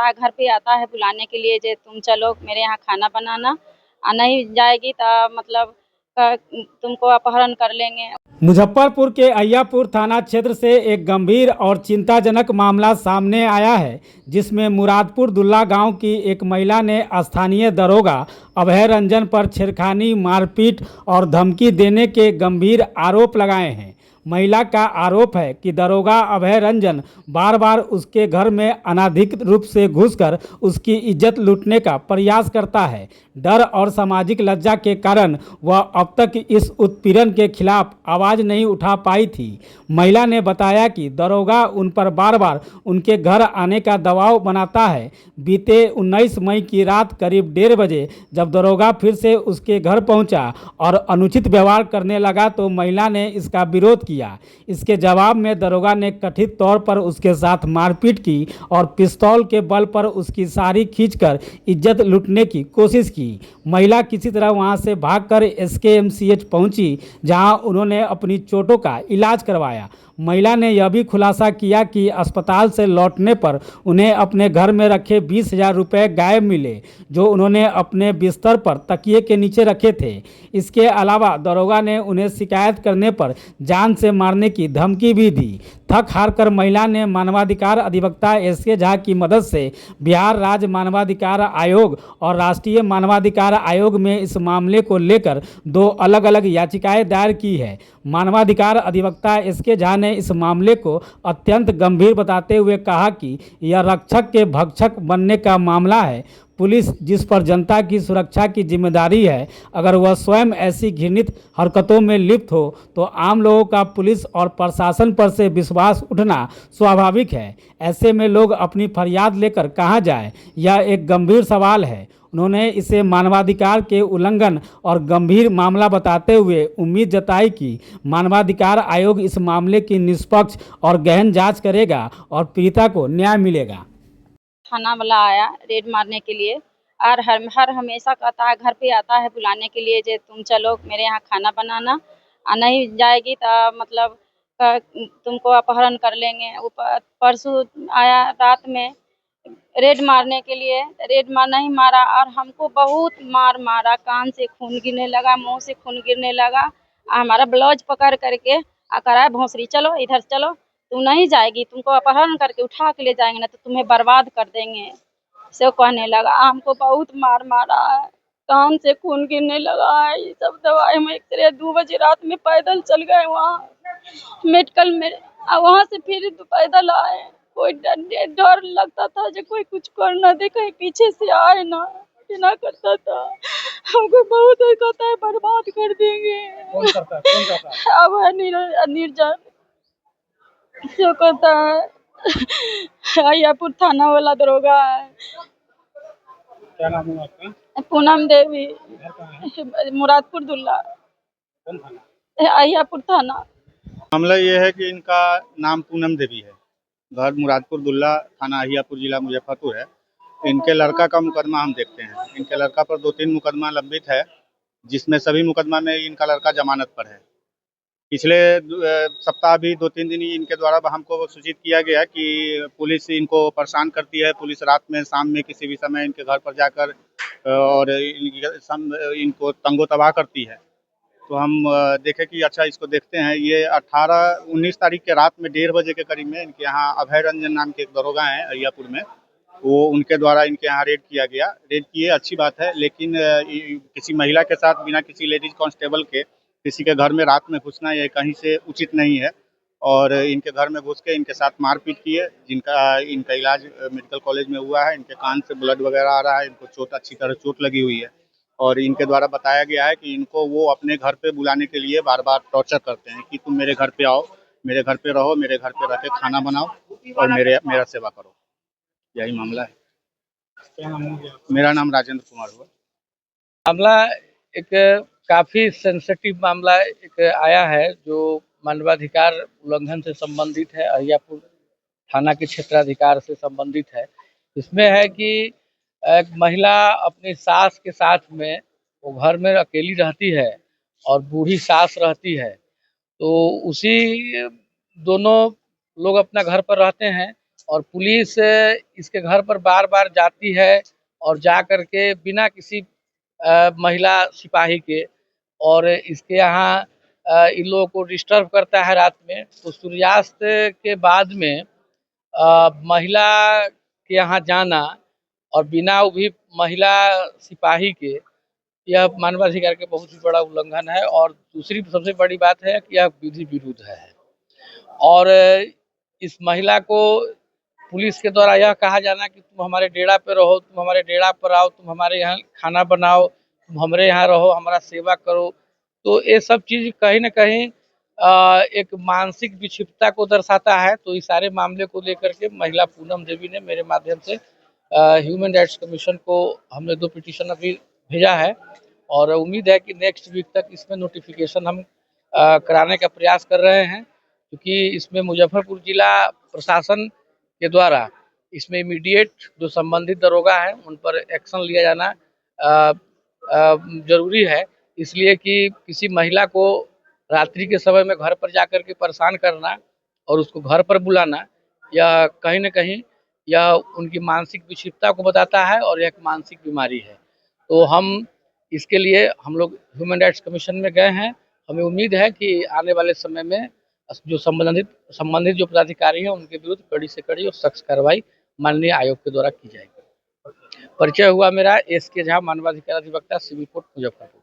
घर पे आता है बुलाने के लिए जे तुम चलो मेरे यहाँ खाना बनाना, नहीं जाएगी तो मतलब तुमको अपहरण कर लेंगे। मुजफ्फरपुर के अय्यापुर थाना क्षेत्र से एक गंभीर और चिंताजनक मामला सामने आया है, जिसमें मुरादपुर दुल्ला गांव की एक महिला ने स्थानीय दरोगा अभय रंजन पर छेड़खानी, मारपीट और धमकी देने के गंभीर आरोप लगाए हैं। महिला का आरोप है कि दरोगा अभय रंजन बार बार उसके घर में अनाधिकृत रूप से घुसकर उसकी इज्जत लूटने का प्रयास करता है। डर और सामाजिक लज्जा के कारण वह अब तक इस उत्पीड़न के खिलाफ आवाज़ नहीं उठा पाई थी। महिला ने बताया कि दरोगा उन पर बार बार उनके घर आने का दबाव बनाता है। बीते 19 मई की रात करीब 1:30 बजे जब दरोगा फिर से उसके घर पहुंचा और अनुचित व्यवहार करने लगा तो महिला ने इसका विरोध किया। इसके जवाब में दरोगा ने कथित तौर पर उसके साथ मारपीट की और पिस्तौल के बल पर उसकी साड़ी खींचकर इज्जत लूटने की कोशिश की। महिला किसी तरह वहां से भागकर SKMCH पहुंची, जहां उन्होंने अपनी चोटों का इलाज करवाया। महिला ने यह भी खुलासा किया कि अस्पताल से लौटने पर उन्हें अपने घर में रखे 20,000 रुपये गायब मिले, जो उन्होंने अपने बिस्तर पर तकिए के नीचे रखे थे। इसके अलावा दरोगा ने उन्हें शिकायत करने पर जान से मारने की धमकी भी दी। थक हार कर महिला ने मानवाधिकार अधिवक्ता SK झा की मदद से बिहार राज्य मानवाधिकार आयोग और राष्ट्रीय मानवाधिकार आयोग में इस मामले को लेकर 2 अलग अलग याचिकाएं दायर की है। मानवाधिकार अधिवक्ता SK झा ने इस मामले को अत्यंत गंभीर बताते हुए कहा कि यह रक्षक के भक्षक बनने का मामला है। पुलिस जिस पर जनता की सुरक्षा की जिम्मेदारी है, अगर वह स्वयं ऐसी घृणित हरकतों में लिप्त हो तो आम लोगों का पुलिस और प्रशासन पर से विश्वास उठना स्वाभाविक है। ऐसे में लोग अपनी फरियाद लेकर कहां जाएं, यह एक गंभीर सवाल है। उन्होंने इसे मानवाधिकार के उल्लंघन और गंभीर मामला बताते हुए उम्मीद जताई कि मानवाधिकार आयोग इस मामले की निष्पक्ष और गहन जांच करेगा और पीड़िता को न्याय मिलेगा। थाना वाला आया रेड मारने के लिए और हर हमेशा कहता है घर पे आता है बुलाने के लिए जे तुम चलो मेरे यहाँ खाना बनाना, नहीं जाएगी तो मतलब तुमको अपहरण कर लेंगे। परसों आया रात में रेड मारने के लिए, रेड मार नहीं मारा और हमको बहुत मार मारा, कान से खून गिरने लगा, मुंह से खून गिरने लगा। हमारा ब्लाउज पकड़ करके कराए भोंसरी चलो इधर चलो, तू नहीं जाएगी, तुमको अपहरण करके उठा के ले जाएंगे ना तो तुम्हें बर्बाद कर देंगे, से कहने लगा। हमको बहुत मार मारा है, कान से खून गिरने लगा है। ये सब दवाई हम 2 बजे रात में पैदल चल गए वहाँ मेडिकल में, वहाँ से फिर पैदल आए। कोई डर लगता था जो कोई कुछ कर ना दे, कहीं पीछे से आए ना करता था। हमको बहुत कहता है बर्बाद कर देंगे। कौन करता है? अब निर्जन जो कहता है अय्यापुर थाना वाला दरोगा है। क्या नाम है आपका? पूनम देवी, घर कहाँ है? मुरादपुर दुल्ला, कौन थाना? अय्यापुर थाना। मामला ये है कि इनका नाम पूनम देवी है, घर मुरादपुर दुल्ला, थाना अहियापुर, जिला मुजफ्फरपुर है। इनके लड़का का मुकदमा हम देखते हैं। इनके लड़का पर 2-3 मुकदमा लंबित है, जिसमें सभी मुकदमा में इनका लड़का जमानत पर है। पिछले सप्ताह भी 2-3 दिन इनके द्वारा हमको सूचित किया गया कि पुलिस इनको परेशान करती है। पुलिस रात में, शाम में, किसी भी समय इनके घर पर जाकर और इनको तंगो तबाह करती है। तो हम देखे कि अच्छा इसको देखते हैं। ये 19 तारीख के रात में 1:30 बजे के करीब में इनके यहाँ अभय रंजन नाम के एक दरोगा हैं अय्यापुर में, वो उनके द्वारा इनके यहाँ रेड किया गया। रेड किए, अच्छी बात है, लेकिन किसी महिला के साथ बिना किसी लेडीज कांस्टेबल के किसी के घर में रात में घुसना ये कहीं से उचित नहीं है। और इनके घर में घुस के इनके साथ मारपीट की है, इनका इलाज मेडिकल कॉलेज में हुआ है। इनके कान से ब्लड वगैरह आ रहा है, इनको अच्छी तरह चोट लगी हुई है। और इनके द्वारा बताया गया है कि इनको वो अपने घर पे बुलाने के लिए बार बार टॉर्चर करते हैं कि तुम मेरे घर पे आओ, मेरे घर पे रहो, मेरे घर पे रह के खाना बनाओ और मेरा सेवा करो। यही मामला है। क्या नाम है? मेरा नाम राजेंद्र कुमार हुआ। मामला एक काफ़ी सेंसिटिव मामला एक आया है, जो मानवाधिकार उल्लंघन से संबंधित है, अहियापुर थाना के क्षेत्राधिकार से संबंधित है। इसमें है कि एक महिला अपनी सास के साथ में वो घर में अकेली रहती है और बूढ़ी सास रहती है, तो उसी दोनों लोग अपना घर पर रहते हैं। और पुलिस इसके घर पर बार बार जाती है और जा करके बिना किसी महिला सिपाही के, और इसके यहाँ इन लोगों को डिस्टर्ब करता है रात में। तो सूर्यास्त के बाद में महिला के यहाँ जाना और बिना वो भी महिला सिपाही के, यह मानवाधिकार के बहुत ही बड़ा उल्लंघन है। और दूसरी सबसे बड़ी बात है कि यह विधि विरुद्ध है। और इस महिला को पुलिस के द्वारा यह कहा जाना कि तुम हमारे डेरा पे रहो, तुम हमारे डेरा पर आओ, तुम हमारे यहाँ खाना बनाओ, तुम हमारे यहाँ रहो, हमारा सेवा करो। तो ये सब चीज़ कहीं न कहीं एक मानसिक विक्षिप्तता को दर्शाता है। तो इस सारे मामले को लेकर के महिला पूनम देवी ने मेरे माध्यम से ह्यूमन राइट्स कमीशन को हमने 2 पिटीशन अभी भेजा है, और उम्मीद है कि नेक्स्ट वीक तक इसमें नोटिफिकेशन हम कराने का प्रयास कर रहे हैं, क्योंकि इसमें मुजफ्फरपुर जिला प्रशासन के द्वारा इसमें इमीडिएट जो संबंधित दरोगा हैं उन पर एक्शन लिया जाना जरूरी है। इसलिए कि किसी महिला को रात्रि के समय में घर पर जाकर के परेशान करना और उसको घर पर बुलाना, यह कहीं न कहीं यह उनकी मानसिक विक्षिप्तता को बताता है और यह एक मानसिक बीमारी है। तो हम इसके लिए हम लोग ह्यूमन राइट्स कमीशन में गए हैं। हमें उम्मीद है कि आने वाले समय में जो संबंधित जो पदाधिकारी हैं उनके विरुद्ध कड़ी से कड़ी और सख्त कार्रवाई माननीय आयोग के द्वारा की जाएगी। परिचय हुआ मेरा, एस के झा, मानवाधिकार अधिवक्ता, सिविल कोर्ट, मुजफ्फरपुर।